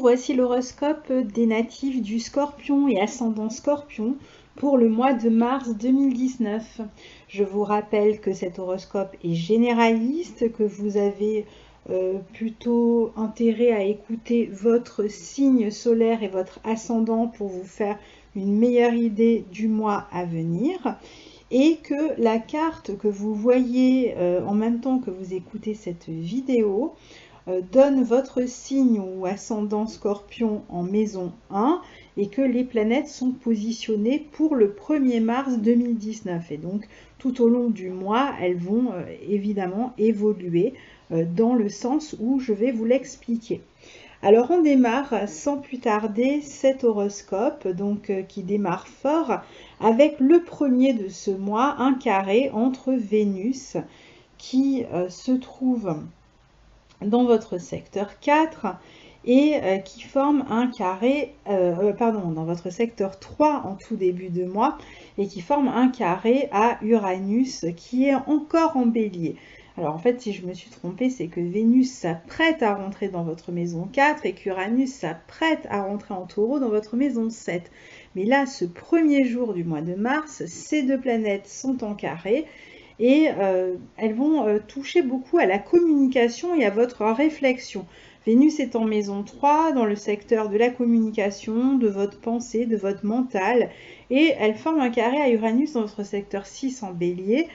voici l'horoscope des natifs du Scorpion et ascendant Scorpion pour le mois de mars 2019. Je vous rappelle que cet horoscope est généraliste, que vous avez plutôt intérêt à écouter votre signe solaire et votre ascendant pour vous faire une meilleure idée du mois à venir, et que la carte que vous voyez en même temps que vous écoutez cette vidéo donne votre signe ou ascendant Scorpion en maison 1 et que les planètes sont positionnées pour le 1er mars 2019. Et donc, tout au long du mois, elles vont évidemment évoluer dans le sens où je vais vous l'expliquer. Alors, on démarre sans plus tarder cet horoscope, donc qui démarre fort, avec le premier de ce mois, un carré entre Vénus qui se trouve dans votre secteur 4 et qui forme un carré, dans votre secteur 3 en tout début de mois, et qui forme un carré à Uranus qui est encore en bélier. Alors en fait, si je me suis trompée, c'est que Vénus s'apprête à rentrer dans votre maison 4 et qu'Uranus s'apprête à rentrer en taureau dans votre maison 7. Mais là, ce premier jour du mois de mars, ces deux planètes sont en carré, et elles vont toucher beaucoup à la communication et à votre réflexion. Vénus est en maison 3, dans le secteur de la communication, de votre pensée, de votre mental, et elle forme un carré à Uranus dans votre secteur 6 en bélier,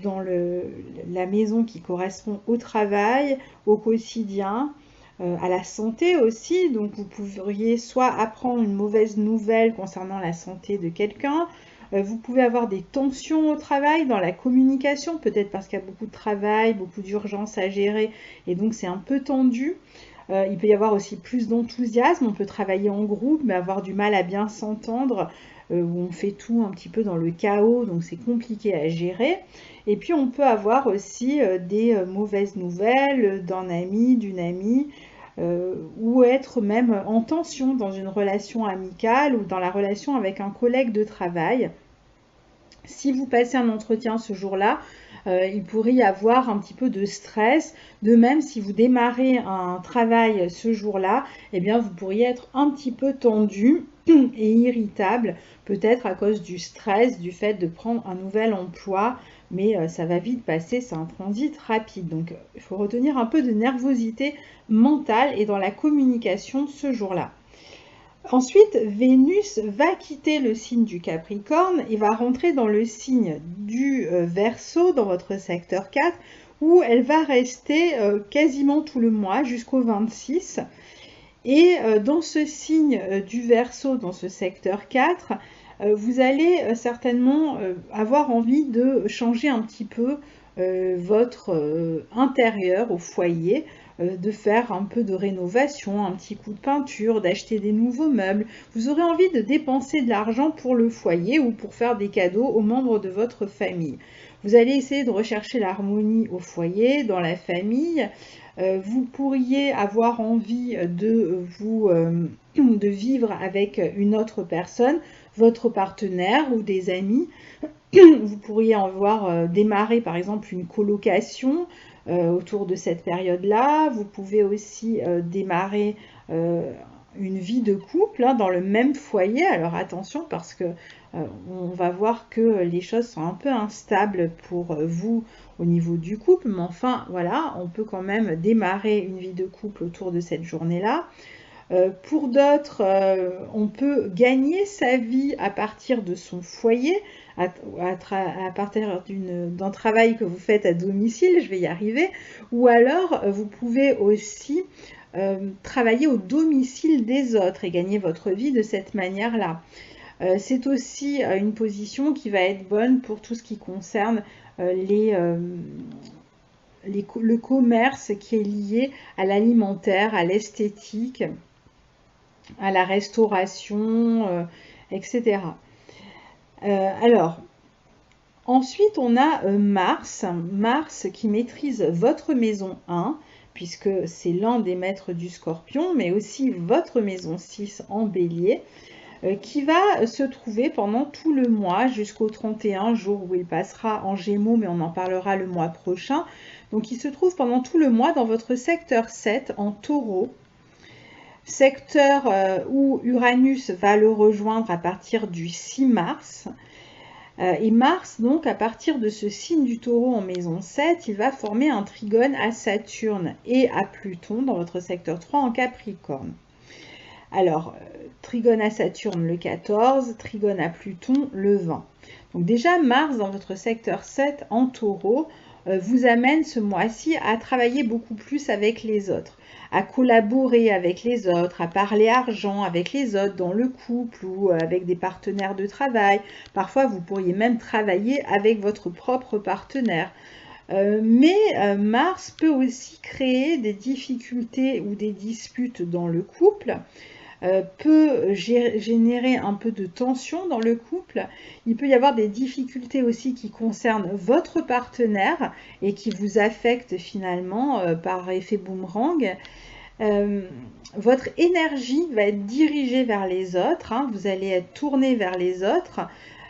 dans la maison qui correspond au travail, au quotidien, à la santé aussi. Donc vous pourriez soit apprendre une mauvaise nouvelle concernant la santé de quelqu'un, vous pouvez avoir des tensions au travail, dans la communication, peut-être parce qu'il y a beaucoup de travail, beaucoup d'urgences à gérer, et donc c'est un peu tendu. Il peut y avoir aussi plus d'enthousiasme, on peut travailler en groupe, mais avoir du mal à bien s'entendre, où on fait tout un petit peu dans le chaos, donc c'est compliqué à gérer. Et puis on peut avoir aussi des mauvaises nouvelles d'un ami, d'une amie, ou être même en tension dans une relation amicale ou dans la relation avec un collègue de travail. Si vous passez un entretien ce jour-là, il pourrait y avoir un petit peu de stress. De même, si vous démarrez un travail ce jour-là, eh bien, vous pourriez être un petit peu tendu et irritable, peut-être à cause du stress, du fait de prendre un nouvel emploi, mais ça va vite passer, c'est un transit rapide. Donc, il faut retenir un peu de nervosité mentale et dans la communication ce jour-là. Ensuite, Vénus va quitter le signe du Capricorne et va rentrer dans le signe du Verseau, dans votre secteur 4, où elle va rester quasiment tout le mois jusqu'au 26. Et dans ce signe du Verseau, dans ce secteur 4, vous allez certainement avoir envie de changer un petit peu votre intérieur au foyer, de faire un peu de rénovation, un petit coup de peinture, d'acheter des nouveaux meubles. Vous aurez envie de dépenser de l'argent pour le foyer ou pour faire des cadeaux aux membres de votre famille. Vous allez essayer de rechercher l'harmonie au foyer, dans la famille. Vous pourriez avoir envie de vivre avec une autre personne, votre partenaire ou des amis. Vous pourriez avoir démarré par exemple une colocation autour de cette période-là. Vous pouvez aussi démarrer une vie de couple dans le même foyer. Alors attention, parce que on va voir que les choses sont un peu instables pour vous au niveau du couple, mais enfin voilà, on peut quand même démarrer une vie de couple autour de cette journée-là. Pour d'autres, on peut gagner sa vie à partir de son foyer, à partir d'un travail que vous faites à domicile, je vais y arriver, ou alors vous pouvez aussi travailler au domicile des autres et gagner votre vie de cette manière-là. C'est aussi une position qui va être bonne pour tout ce qui concerne le commerce qui est lié à l'alimentaire, à l'esthétique, à la restauration, etc. Alors, ensuite, on a Mars qui maîtrise votre maison 1, puisque c'est l'un des maîtres du Scorpion, mais aussi votre maison 6 en Bélier, qui va se trouver pendant tout le mois jusqu'au 31, jour où il passera en Gémeaux, mais on en parlera le mois prochain. Donc, il se trouve pendant tout le mois dans votre secteur 7 en Taureau. secteur où Uranus va le rejoindre à partir du 6 mars. Et Mars, donc, à partir de ce signe du Taureau en maison 7, il va former un trigone à Saturne et à Pluton dans votre secteur 3 en Capricorne. Alors, trigone à Saturne le 14, trigone à Pluton le 20. Donc déjà, Mars dans votre secteur 7 en Taureau vous amène ce mois-ci à travailler beaucoup plus avec les autres, à collaborer avec les autres, à parler argent avec les autres dans le couple ou avec des partenaires de travail. Parfois, vous pourriez même travailler avec votre propre partenaire. Mais Mars peut aussi créer des difficultés ou des disputes dans le couple. Peut générer un peu de tension dans le couple. Il peut y avoir des difficultés aussi qui concernent votre partenaire et qui vous affectent finalement par effet boomerang. Votre énergie va être dirigée vers les autres, hein, vous allez être tourné vers les autres.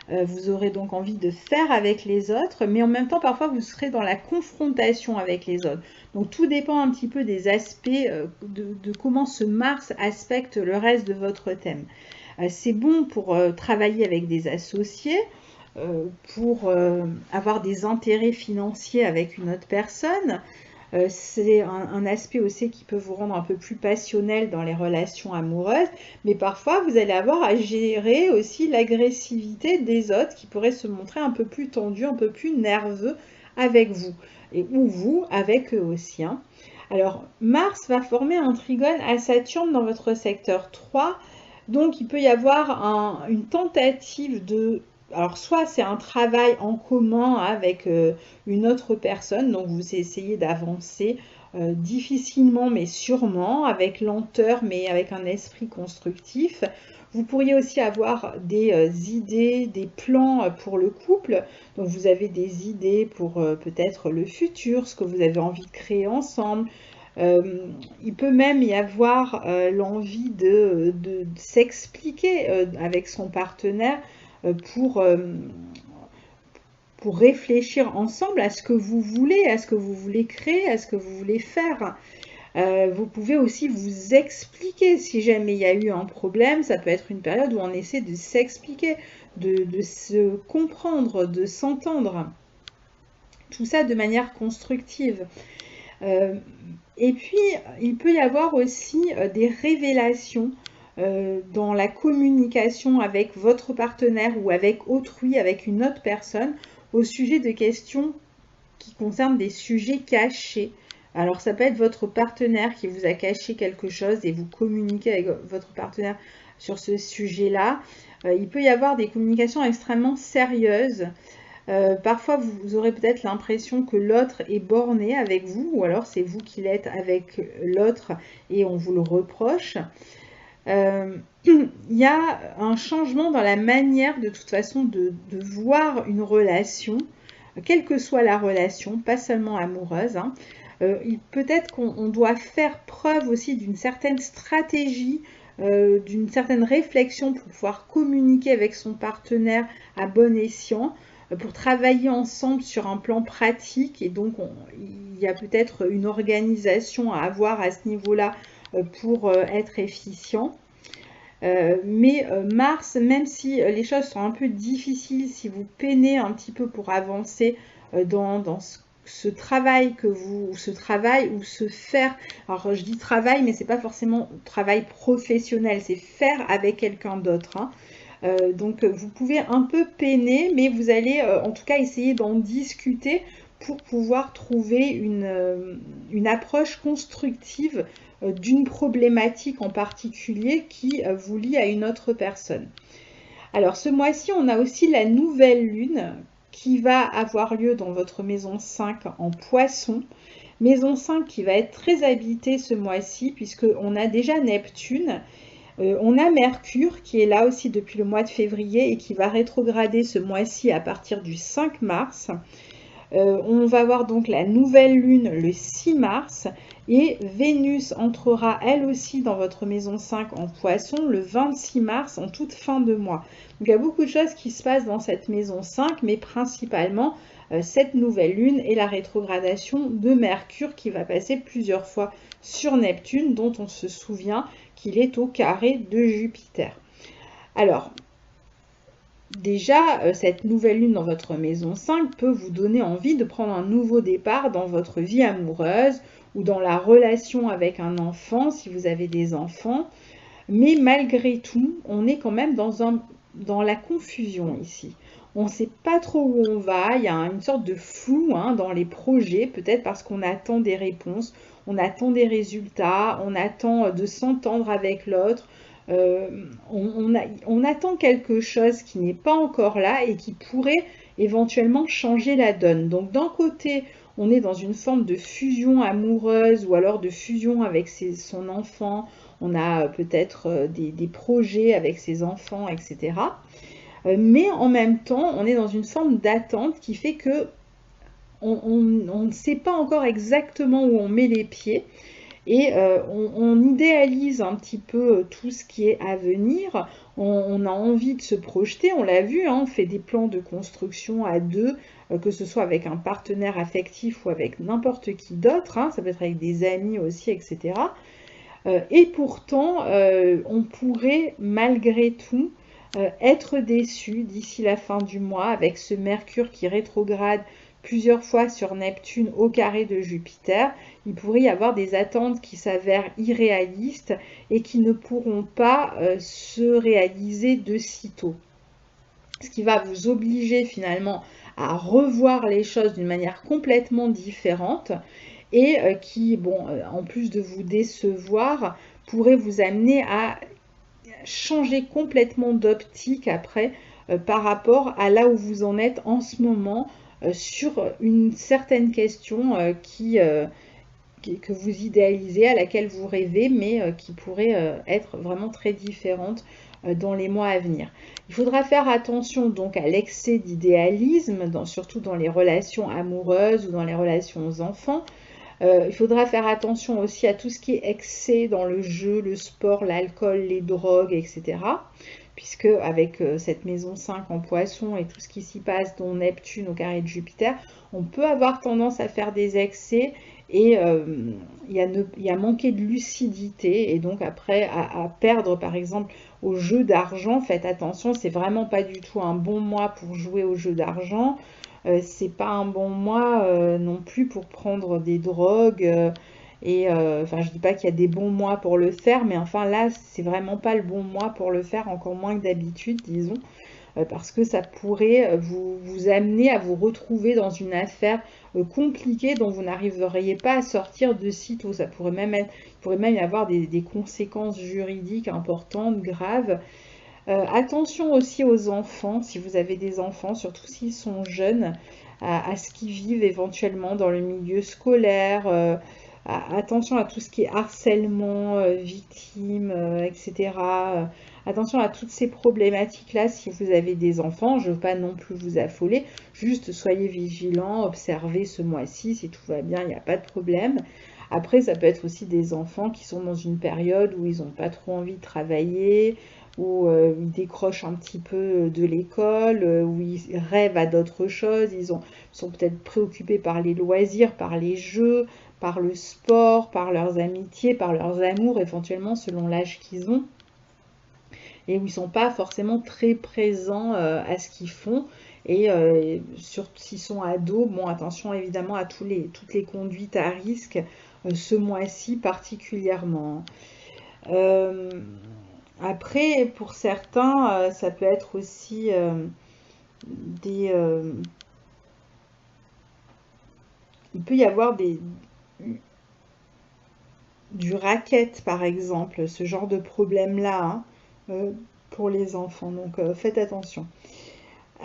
Vous aurez donc envie de faire avec les autres, mais en même temps, parfois, vous serez dans la confrontation avec les autres. Donc, tout dépend un petit peu des aspects, de comment ce Mars aspecte le reste de votre thème. C'est bon pour travailler avec des associés, pour avoir des intérêts financiers avec une autre personne. C'est un aspect aussi qui peut vous rendre un peu plus passionnel dans les relations amoureuses, mais parfois vous allez avoir à gérer aussi l'agressivité des autres qui pourraient se montrer un peu plus tendus, un peu plus nerveux avec vous, ou vous avec eux aussi. Hein. Alors Mars va former un trigone à Saturne dans votre secteur 3, donc il peut y avoir une tentative de... Alors, soit c'est un travail en commun avec une autre personne, donc vous essayez d'avancer difficilement mais sûrement, avec lenteur mais avec un esprit constructif. Vous pourriez aussi avoir des idées, des plans pour le couple. Donc, vous avez des idées pour peut-être le futur, ce que vous avez envie de créer ensemble. Il peut même y avoir l'envie de s'expliquer avec son partenaire pour réfléchir ensemble à ce que vous voulez créer, à ce que vous voulez faire. Vous pouvez aussi vous expliquer si jamais il y a eu un problème. Ça peut être une période où on essaie de s'expliquer, de se comprendre, de s'entendre. Tout ça de manière constructive. Et puis, il peut y avoir aussi des révélations dans la communication avec votre partenaire ou avec autrui, avec une autre personne, au sujet de questions qui concernent des sujets cachés. Alors, ça peut être votre partenaire qui vous a caché quelque chose et vous communiquez avec votre partenaire sur ce sujet-là. Il peut y avoir des communications extrêmement sérieuses. Parfois, vous aurez peut-être l'impression que l'autre est borné avec vous, ou alors c'est vous qui l'êtes avec l'autre et on vous le reproche. Il y a un changement dans la manière de toute façon de voir une relation, quelle que soit la relation, pas seulement amoureuse. Hein. Peut-être qu'on doit faire preuve aussi d'une certaine stratégie, d'une certaine réflexion pour pouvoir communiquer avec son partenaire à bon escient, pour travailler ensemble sur un plan pratique. Et donc, il y a peut-être une organisation à avoir à ce niveau-là pour être efficient. Mais Mars, même si les choses sont un peu difficiles, si vous peinez un petit peu pour avancer dans ce travail ou se faire, alors je dis travail, mais c'est pas forcément travail professionnel, c'est faire avec quelqu'un d'autre. Hein. Donc vous pouvez un peu peiner, mais vous allez en tout cas essayer d'en discuter pour pouvoir trouver une approche constructive d'une problématique en particulier qui vous lie à une autre personne. Alors ce mois-ci, on a aussi la nouvelle lune qui va avoir lieu dans votre maison 5 en Poisson. Maison 5 qui va être très habitée ce mois-ci puisqu'on a déjà Neptune. On a Mercure qui est là aussi depuis le mois de février et qui va rétrograder ce mois-ci à partir du 5 mars. On va voir donc la nouvelle lune le 6 mars et Vénus entrera elle aussi dans votre maison 5 en Poisson le 26 mars en toute fin de mois. Donc il y a beaucoup de choses qui se passent dans cette maison 5, mais principalement cette nouvelle lune et la rétrogradation de Mercure qui va passer plusieurs fois sur Neptune, dont on se souvient qu'il est au carré de Jupiter. Alors, déjà, cette nouvelle lune dans votre maison 5 peut vous donner envie de prendre un nouveau départ dans votre vie amoureuse ou dans la relation avec un enfant, si vous avez des enfants. Mais malgré tout, on est quand même dans la confusion ici. On ne sait pas trop où on va, il y a une sorte de flou dans les projets, peut-être parce qu'on attend des réponses, on attend des résultats, on attend de s'entendre avec l'autre, on attend quelque chose qui n'est pas encore là et qui pourrait éventuellement changer la donne. Donc d'un côté, on est dans une forme de fusion amoureuse ou alors de fusion avec son enfant, on a peut-être des projets avec ses enfants, etc. Mais en même temps, on est dans une forme d'attente qui fait que on ne sait pas encore exactement où on met les pieds et on idéalise un petit peu tout ce qui est à venir. On a envie de se projeter, on l'a vu, on fait des plans de construction à deux, que ce soit avec un partenaire affectif ou avec n'importe qui d'autre, ça peut être avec des amis aussi, etc. Et pourtant, on pourrait malgré tout être déçu d'ici la fin du mois avec ce Mercure qui rétrograde plusieurs fois sur Neptune au carré de Jupiter. Il pourrait y avoir des attentes qui s'avèrent irréalistes et qui ne pourront pas se réaliser de sitôt. Ce qui va vous obliger finalement à revoir les choses d'une manière complètement différente et qui, en plus de vous décevoir, pourrait vous amener à changer complètement d'optique après par rapport à là où vous en êtes en ce moment sur une certaine question que vous idéalisez, à laquelle vous rêvez, mais qui pourrait être vraiment très différente dans les mois à venir. Il faudra faire attention donc à l'excès d'idéalisme, surtout dans les relations amoureuses ou dans les relations aux enfants. Il faudra faire attention aussi à tout ce qui est excès dans le jeu, le sport, l'alcool, les drogues, etc. Puisque avec cette maison 5 en poisson et tout ce qui s'y passe, dont Neptune au carré de Jupiter, on peut avoir tendance à faire des excès et il y a manqué de lucidité et donc après à perdre par exemple au jeu d'argent. Faites attention, c'est vraiment pas du tout un bon mois pour jouer au jeu d'argent. C'est pas un bon mois non plus pour prendre des drogues enfin je dis pas qu'il y a des bons mois pour le faire, mais enfin là c'est vraiment pas le bon mois pour le faire, encore moins que d'habitude disons, parce que ça pourrait vous amener à vous retrouver dans une affaire compliquée dont vous n'arriveriez pas à sortir de sitôt. Ça pourrait même il pourrait même y avoir des conséquences juridiques importantes, graves. Attention aussi aux enfants, si vous avez des enfants, surtout s'ils sont jeunes, à ce qu'ils vivent éventuellement dans le milieu scolaire. Attention à tout ce qui est harcèlement, victime, etc. Attention à toutes ces problématiques-là si vous avez des enfants. Je ne veux pas non plus vous affoler, juste soyez vigilants, observez ce mois-ci, si tout va bien, il n'y a pas de problème. Après, ça peut être aussi des enfants qui sont dans une période où ils n'ont pas trop envie de travailler, où ils décrochent un petit peu de l'école, où ils rêvent à d'autres choses, ils sont peut-être préoccupés par les loisirs, par les jeux, par le sport, par leurs amitiés, par leurs amours, éventuellement selon l'âge qu'ils ont, et où ils ne sont pas forcément très présents à ce qu'ils font. Et surtout s'ils sont ados, attention évidemment à toutes les conduites à risque ce mois-ci particulièrement. Après, pour certains, ça peut être aussi il peut y avoir du racket, par exemple, ce genre de problème-là pour les enfants. Donc, faites attention.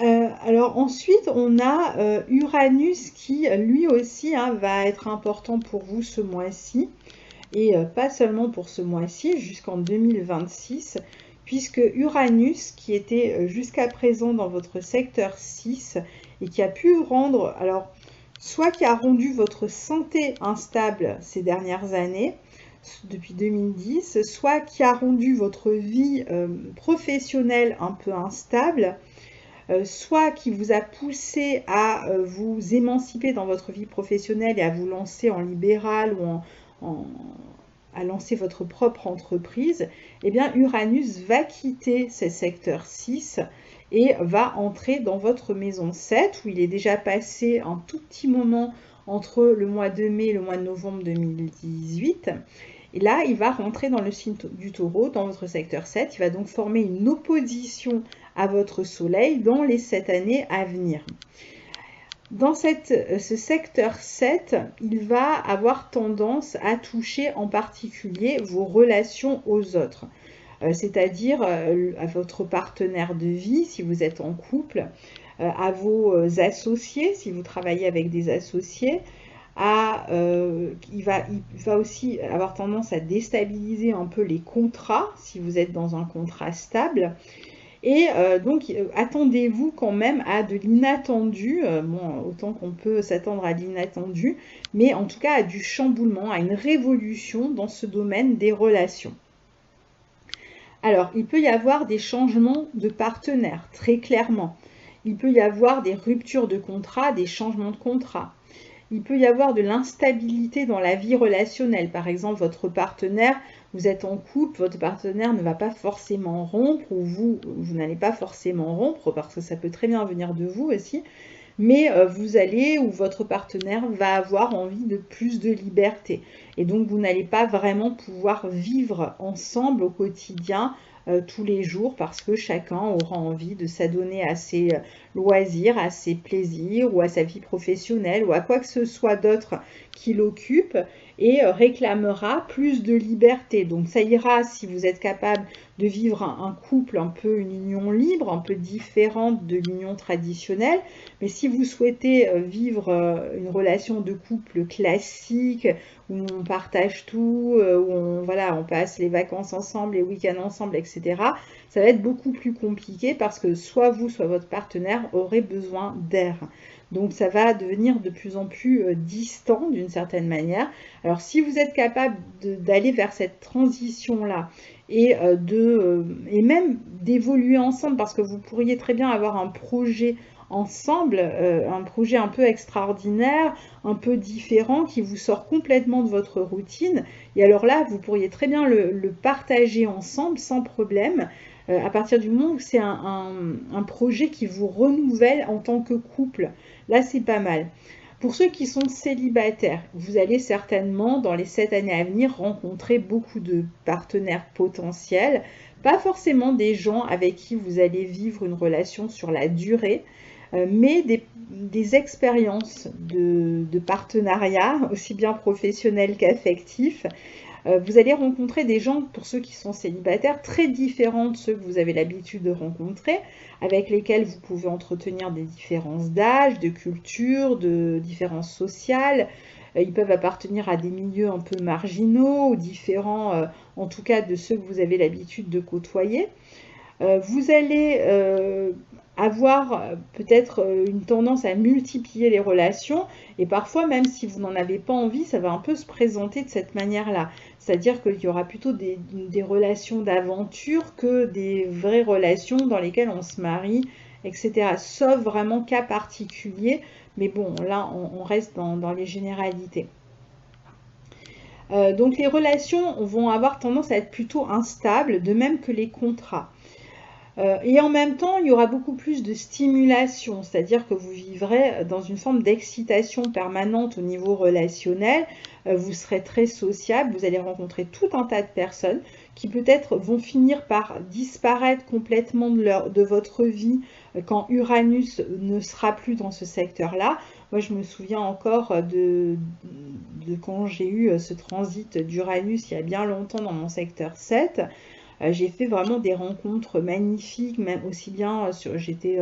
Alors ensuite, on a Uranus qui, lui aussi, va être important pour vous ce mois-ci. Et pas seulement pour ce mois-ci, jusqu'en 2026, puisque Uranus, qui était jusqu'à présent dans votre secteur 6 et qui a pu rendre, alors, soit qui a rendu votre santé instable ces dernières années, depuis 2010, soit qui a rendu votre vie professionnelle un peu instable, soit qui vous a poussé à vous émanciper dans votre vie professionnelle et à vous lancer en libéral ou à lancer votre propre entreprise, eh bien Uranus va quitter ce secteur 6 et va entrer dans votre maison 7 où il est déjà passé un tout petit moment entre le mois de mai et le mois de novembre 2018. Et là, il va rentrer dans le signe du Taureau, dans votre secteur 7. Il va donc former une opposition à votre Soleil dans les 7 années à venir. Dans ce secteur 7, il va avoir tendance à toucher en particulier vos relations aux autres, c'est-à-dire à votre partenaire de vie si vous êtes en couple, à vos associés si vous travaillez avec des associés, il va aussi avoir tendance à déstabiliser un peu les contrats si vous êtes dans un contrat stable. Et donc, attendez-vous quand même à de l'inattendu, bon, autant qu'on peut s'attendre à l'inattendu, mais en tout cas à du chamboulement, à une révolution dans ce domaine des relations. Alors, il peut y avoir des changements de partenaires, très clairement. Il peut y avoir des ruptures de contrat, des changements de contrat. Il peut y avoir de l'instabilité dans la vie relationnelle. Par exemple, votre partenaire, vous êtes en couple, votre partenaire ne va pas forcément rompre, ou vous n'allez pas forcément rompre, parce que ça peut très bien venir de vous aussi, mais vous allez, ou votre partenaire va avoir envie de plus de liberté. Et donc, vous n'allez pas vraiment pouvoir vivre ensemble au quotidien, tous les jours, parce que chacun aura envie de s'adonner à ses loisirs, à ses plaisirs, ou à sa vie professionnelle, ou à quoi que ce soit d'autre qui l'occupe, et réclamera plus de liberté. Donc ça ira si vous êtes capable de vivre un couple, un peu une union libre, un peu différente de l'union traditionnelle. Mais si vous souhaitez vivre une relation de couple classique, où on partage tout, où on passe les vacances ensemble, les week-ends ensemble, etc., ça va être beaucoup plus compliqué parce que soit vous, soit votre partenaire aurez besoin d'air. Donc ça va devenir de plus en plus distant d'une certaine manière. Alors si vous êtes capable d'aller vers cette transition-là et même d'évoluer ensemble, parce que vous pourriez très bien avoir un projet ensemble, un projet un peu extraordinaire, un peu différent, qui vous sort complètement de votre routine. Et alors là, vous pourriez très bien le partager ensemble sans problème, à partir du moment où c'est un projet qui vous renouvelle en tant que couple. Là, c'est pas mal. Pour ceux qui sont célibataires, vous allez certainement, dans les 7 années à venir, rencontrer beaucoup de partenaires potentiels, pas forcément des gens avec qui vous allez vivre une relation sur la durée, mais des expériences de partenariat, aussi bien professionnels qu'affectifs. Vous allez rencontrer des gens, pour ceux qui sont célibataires, très différents de ceux que vous avez l'habitude de rencontrer, avec lesquels vous pouvez entretenir des différences d'âge, de culture, de différences sociales. Ils peuvent appartenir à des milieux un peu marginaux, ou différents en tout cas de ceux que vous avez l'habitude de côtoyer. Vous allez avoir peut-être une tendance à multiplier les relations, et parfois même si vous n'en avez pas envie, ça va un peu se présenter de cette manière-là. C'est-à-dire qu'il y aura plutôt des relations d'aventure que des vraies relations dans lesquelles on se marie, etc. Sauf vraiment cas particuliers, mais bon, là on reste dans les généralités. Donc les relations vont avoir tendance à être plutôt instables, de même que les contrats. Et en même temps, il y aura beaucoup plus de stimulation, c'est-à-dire que vous vivrez dans une forme d'excitation permanente au niveau relationnel, vous serez très sociable, vous allez rencontrer tout un tas de personnes qui peut-être vont finir par disparaître complètement de votre vie quand Uranus ne sera plus dans ce secteur-là. Moi, je me souviens encore de quand j'ai eu ce transit d'Uranus il y a bien longtemps dans mon secteur 7. J'ai fait vraiment des rencontres magnifiques, même aussi bien j'étais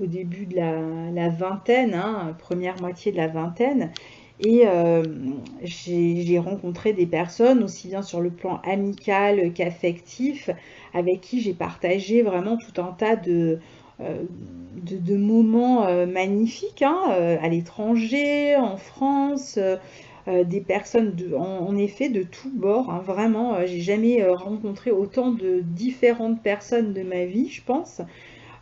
au début de la vingtaine, hein, première moitié de la vingtaine, et j'ai rencontré des personnes aussi bien sur le plan amical qu'affectif, avec qui j'ai partagé vraiment tout un tas de moments magnifiques, hein, à l'étranger, en France, des personnes en effet de tous bords, hein, vraiment, j'ai jamais rencontré autant de différentes personnes de ma vie, je pense,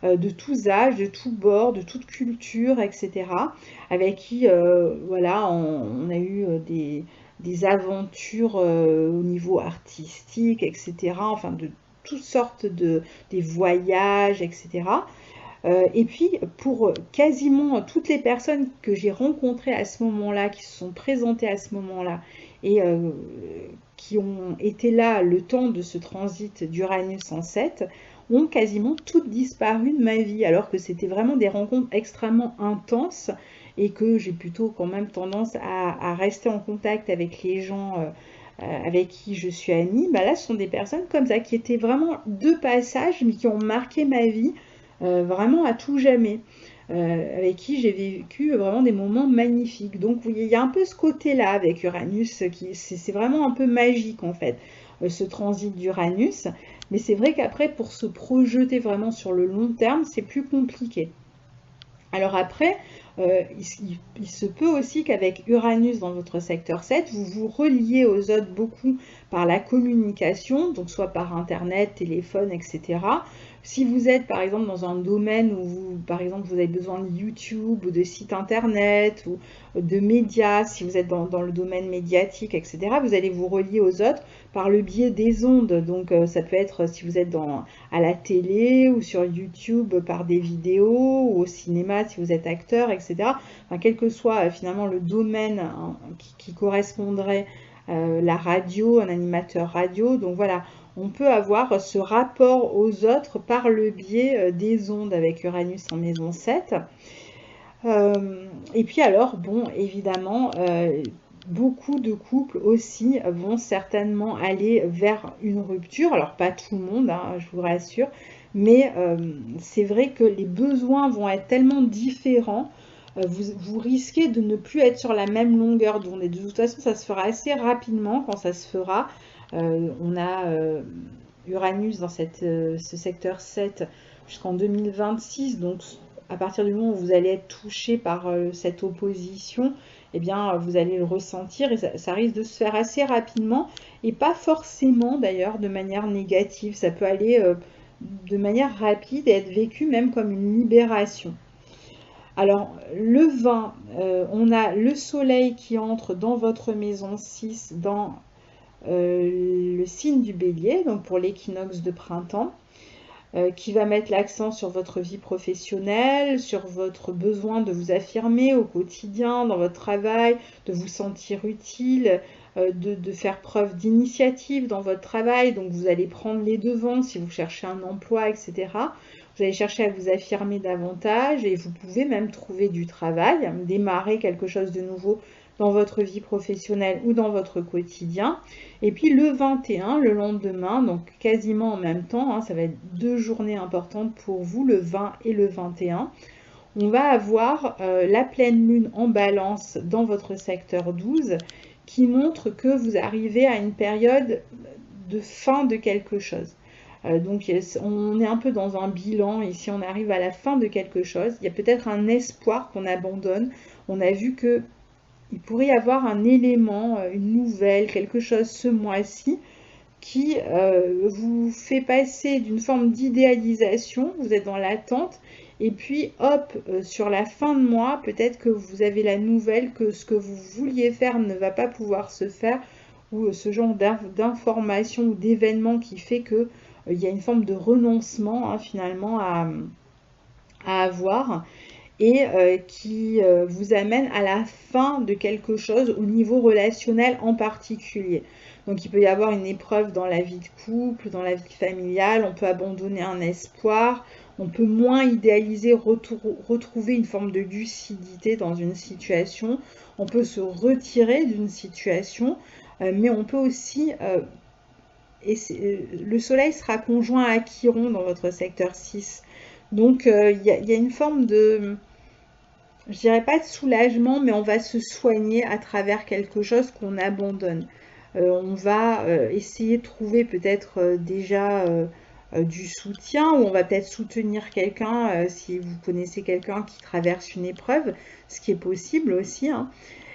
de tous âges, de tous bords, de toute culture, etc., avec qui voilà, on a eu des aventures au niveau artistique, etc. Enfin, de toutes sortes des voyages, etc. Et puis, pour quasiment toutes les personnes que j'ai rencontrées à ce moment-là, qui se sont présentées à ce moment-là, et qui ont été là le temps de ce transit d'Uranus en 7, ont quasiment toutes disparu de ma vie, alors que c'était vraiment des rencontres extrêmement intenses et que j'ai plutôt quand même tendance à rester en contact avec les gens avec qui je suis amie. Bah là, ce sont des personnes comme ça qui étaient vraiment de passage, mais qui ont marqué ma vie vraiment à tout jamais, avec qui j'ai vécu vraiment des moments magnifiques. Donc il y a un peu ce côté-là avec Uranus, c'est vraiment un peu magique en fait, ce transit d'Uranus. Mais c'est vrai qu'après, pour se projeter vraiment sur le long terme, c'est plus compliqué. Alors après, il se peut aussi qu'avec Uranus dans votre secteur 7, vous vous reliez aux autres beaucoup par la communication, donc soit par Internet, téléphone, etc. Si vous êtes par exemple dans un domaine où par exemple, vous avez besoin de YouTube ou de sites Internet ou de médias, si vous êtes dans le domaine médiatique, etc., vous allez vous relier aux autres par le biais des ondes. Donc ça peut être si vous êtes à la télé ou sur YouTube par des vidéos ou au cinéma si vous êtes acteur, etc. Enfin, quel que soit finalement le domaine qui correspondrait la radio, un animateur radio. Donc voilà, on peut avoir ce rapport aux autres par le biais des ondes avec Uranus en maison 7. Et puis alors, bon, évidemment, beaucoup de couples aussi vont certainement aller vers une rupture. Alors pas tout le monde, hein, je vous rassure, mais c'est vrai que les besoins vont être tellement différents. Vous risquez de ne plus être sur la même longueur d'onde. Et de toute façon, ça se fera assez rapidement quand ça se fera. On a Uranus dans ce secteur 7 jusqu'en 2026. Donc à partir du moment où vous allez être touché par cette opposition, eh bien, vous allez le ressentir et ça risque de se faire assez rapidement et pas forcément d'ailleurs de manière négative. Ça peut aller de manière rapide et être vécu même comme une libération. Alors, le 20, on a le soleil qui entre dans votre maison 6 dans le signe du bélier, donc pour l'équinoxe de printemps, qui va mettre l'accent sur votre vie professionnelle, sur votre besoin de vous affirmer au quotidien, dans votre travail, de vous sentir utile, de faire preuve d'initiative dans votre travail. Donc vous allez prendre les devants si vous cherchez un emploi, etc. Vous allez chercher à vous affirmer davantage et vous pouvez même trouver du travail, démarrer quelque chose de nouveau dans votre vie professionnelle ou dans votre quotidien. Et puis le 21, le lendemain, donc quasiment en même temps, hein, ça va être 2 journées importantes pour vous, le 20 et le 21. On va avoir la pleine lune en balance dans votre secteur 12 qui montre que vous arrivez à une période de fin de quelque chose. Donc on est un peu dans un bilan et si on arrive à la fin de quelque chose, il y a peut-être un espoir qu'on abandonne. On a vu que il pourrait y avoir un élément, une nouvelle, quelque chose ce mois-ci qui vous fait passer d'une forme d'idéalisation, vous êtes dans l'attente, et puis hop, sur la fin de mois, peut-être que vous avez la nouvelle que ce que vous vouliez faire ne va pas pouvoir se faire, ou ce genre d'information ou d'événement qui fait que il y a une forme de renoncement hein, finalement à avoir et qui vous amène à la fin de quelque chose au niveau relationnel en particulier. Donc il peut y avoir une épreuve dans la vie de couple, dans la vie familiale, on peut abandonner un espoir, on peut moins idéaliser, retrouver une forme de lucidité dans une situation, on peut se retirer d'une situation, mais on peut aussi... le soleil sera conjoint à Chiron dans votre secteur 6. Donc il y a une forme de... je dirais pas de soulagement, mais on va se soigner à travers quelque chose qu'on abandonne. On va essayer de trouver peut-être déjà du soutien, ou on va peut-être soutenir quelqu'un si vous connaissez quelqu'un qui traverse une épreuve, ce qui est possible aussi. Hein.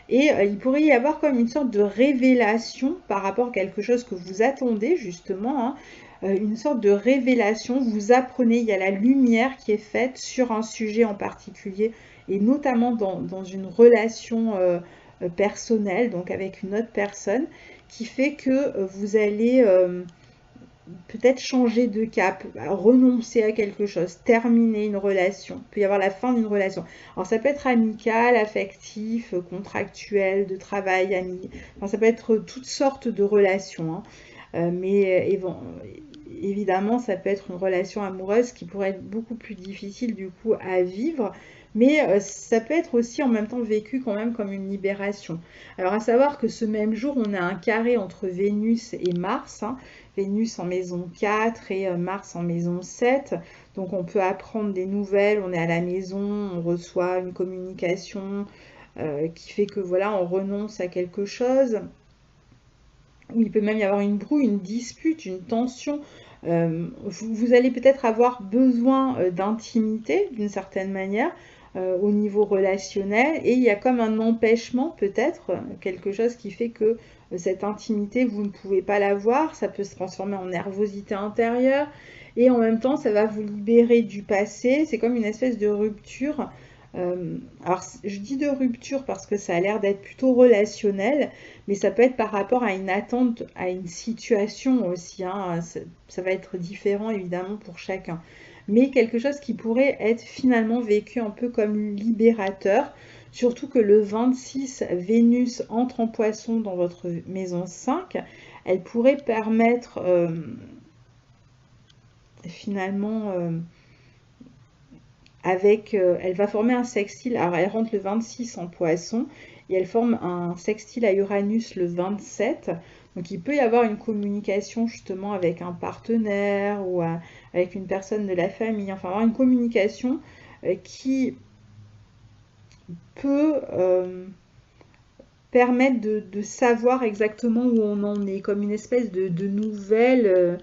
Et il pourrait y avoir comme une sorte de révélation par rapport à quelque chose que vous attendez justement, hein, une sorte de révélation, vous apprenez, il y a la lumière qui est faite sur un sujet en particulier, et notamment dans une relation personnel, donc avec une autre personne, qui fait que vous allez peut-être changer de cap, renoncer à quelque chose, terminer une relation. Il peut y avoir la fin d'une relation. Alors ça peut être amical, affectif, contractuel, de travail, ami. Enfin, ça peut être toutes sortes de relations. Hein. Mais évidemment, ça peut être une relation amoureuse qui pourrait être beaucoup plus difficile du coup à vivre. Mais ça peut être aussi en même temps vécu quand même comme une libération. Alors à savoir que ce même jour, on a un carré entre Vénus et Mars. Hein. Vénus en maison 4 et Mars en maison 7. Donc on peut apprendre des nouvelles, on est à la maison, on reçoit une communication qui fait que voilà, on renonce à quelque chose. Ou il peut même y avoir une brouille, une dispute, une tension. Vous allez peut-être avoir besoin d'intimité d'une certaine manière au niveau relationnel et il y a comme un empêchement peut-être, quelque chose qui fait que cette intimité, vous ne pouvez pas l'avoir, ça peut se transformer en nervosité intérieure et en même temps ça va vous libérer du passé, c'est comme une espèce de rupture. Alors je dis de rupture parce que ça a l'air d'être plutôt relationnel, mais ça peut être par rapport à une attente, à une situation aussi. Hein. Ça va être différent évidemment pour chacun. Mais quelque chose qui pourrait être finalement vécu un peu comme libérateur. Surtout que le 26, Vénus entre en Poisson dans votre maison 5. Elle pourrait permettre finalement... elle va former un sextile, alors elle rentre le 26 en Poisson et elle forme un sextile à Uranus le 27. Donc il peut y avoir une communication justement avec un partenaire ou avec une personne de la famille, enfin avoir une communication qui peut permettre de savoir exactement où on en est, comme une espèce de nouvelle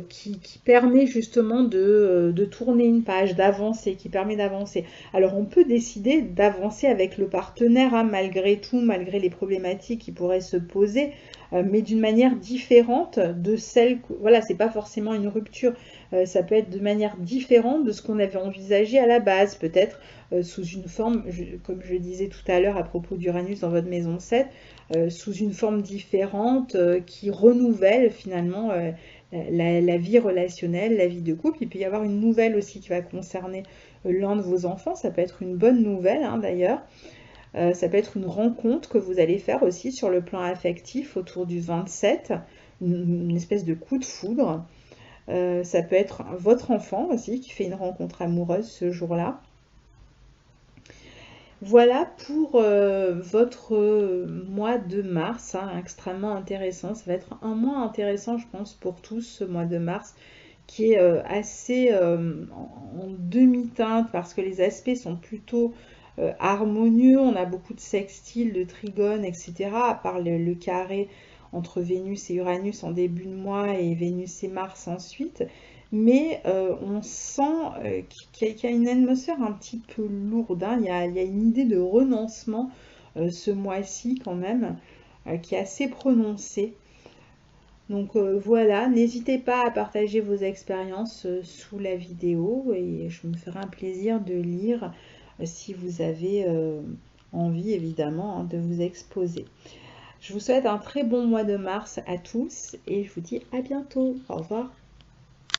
qui permet justement de tourner une page, d'avancer, qui permet d'avancer. Alors on peut décider d'avancer avec le partenaire, hein, malgré tout, malgré les problématiques qui pourraient se poser, mais d'une manière différente de celle, voilà, c'est pas forcément une rupture, ça peut être de manière différente de ce qu'on avait envisagé à la base, peut-être sous une forme, comme je disais tout à l'heure à propos d'Uranus dans votre maison 7, sous une forme différente qui renouvelle finalement la vie relationnelle, la vie de couple. Il peut y avoir une nouvelle aussi qui va concerner l'un de vos enfants. Ça peut être une bonne nouvelle hein, d'ailleurs. Ça peut être une rencontre que vous allez faire aussi sur le plan affectif autour du 27, une espèce de coup de foudre. Ça peut être votre enfant aussi qui fait une rencontre amoureuse ce jour-là. Voilà pour votre mois de mars, hein, extrêmement intéressant. Ça va être un mois intéressant, je pense, pour tous ce mois de mars, qui est assez en demi-teinte parce que les aspects sont plutôt harmonieux. On a beaucoup de sextiles, de trigones, etc. À part le carré entre Vénus et Uranus en début de mois et Vénus et Mars ensuite. Mais on sent qu'il y a une atmosphère un petit peu lourde. Hein. Il y a une idée de renoncement ce mois-ci quand même, qui est assez prononcée. Donc voilà, n'hésitez pas à partager vos expériences sous la vidéo et je me ferai un plaisir de lire si vous avez envie évidemment hein, de vous exposer. Je vous souhaite un très bon mois de mars à tous et je vous dis à bientôt. Au revoir.